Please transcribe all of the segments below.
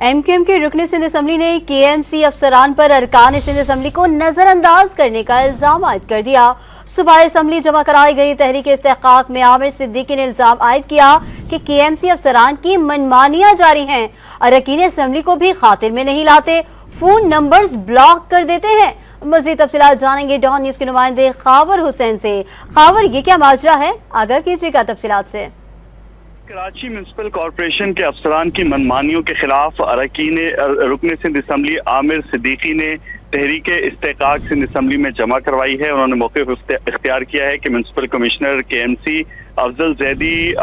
MQM के रुकने Sindh assembly ने केएमसी अफसरान पर अरकान सिंध असम्बली को नजरअंदाज करने का इल्जाम आयद कर दिया। सुबह असम्बली जमा कराई गई तहरीक इस्तेहकाक में आमिर सिद्दीकी ने इल्जाम आयद किया कि केएमसी अफसरान की मनमानियां जारी हैं, अरकान असम्बली को भी खातिर में नहीं लाते, फोन नंबर्स ब्लॉक कर देते हैं। मज़ीद तफसीलात जानेंगे डॉन न्यूज के नुमाइंदे खावर हुसैन से। खावर, ये क्या माजरा है, आगाह कीजिएगा तफसीलात से। कराची म्यूनसिपल कॉरपोरेशन के अफसरान की मनमानियों के खिलाफ अरकान रुकन सिंध असम्बली आमिर सिद्दीकी ने तहरीक इस्तेहकाक सिंध असम्बली में जमा करवाई है। उन्होंने मौक़िफ़ इख्तियार किया है कि municipal commissioner KMC Afzal Zaidi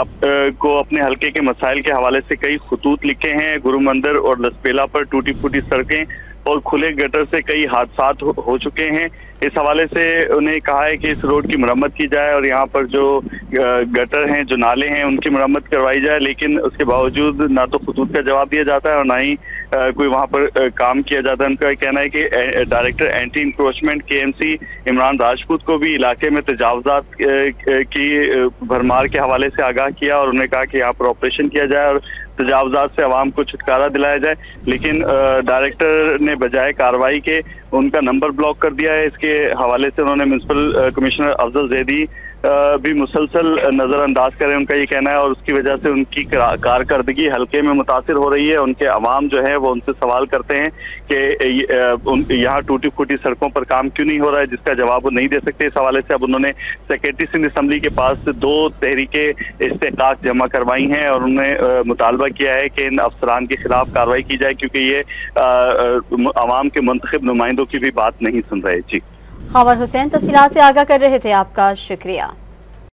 को अपने हल्के के मसाइल के हवाले से कई खतूत लिखे हैं। गुरु मंदिर और लसपेला पर टूटी फूटी सड़कें और खुले गटर से कई हादसा हो चुके हैं। इस हवाले से उन्हें कहा है कि इस रोड की मरम्मत की जाए और यहाँ पर जो गटर हैं, जो नाले हैं, उनकी मरम्मत करवाई जाए, लेकिन उसके बावजूद ना तो खतूत का जवाब दिया जाता है और ना ही कोई वहाँ पर काम किया जाता है। उनका कहना है कि director anti encroachment KMC Imran Rajput को भी इलाके में तजावजात की भरमार के हवाले से आगाह किया और उन्होंने कहा कि यहाँ पर ऑपरेशन किया जाए और तजावजात से आवाम को छुटकारा दिलाया जाए, लेकिन डायरेक्टर ने बजाय कार्रवाई के उनका नंबर ब्लॉक कर दिया है। इसके हवाले से उन्होंने म्यूनसिपल कमिश्नर अफजल जैदी भी मुसलसल नज़रअंदाज करें, उनका ये कहना है, और उसकी वजह से उनकी कारकर्दगी हल्के में मुतासिर हो रही है। उनके अवाम जो है वो उनसे सवाल करते हैं कि यहाँ टूटी फूटी सड़कों पर काम क्यों नहीं हो रहा है, जिसका जवाब वो नहीं दे सकते। इस हवाले से अब उन्होंने सेक्रेटरी सिंध असम्बली के पास 2 तहरीके इस्तेहकाक जमा करवाई हैं और उन्होंने मुतालबा किया है कि इन अफसरान के खिलाफ कार्रवाई की जाए, क्योंकि ये अवाम के मुंतखब नुमाइंदों की भी बात नहीं सुन रहे। जी, खावर हुसैन तफसीलात से आगाह कर रहे थे, आपका शुक्रिया।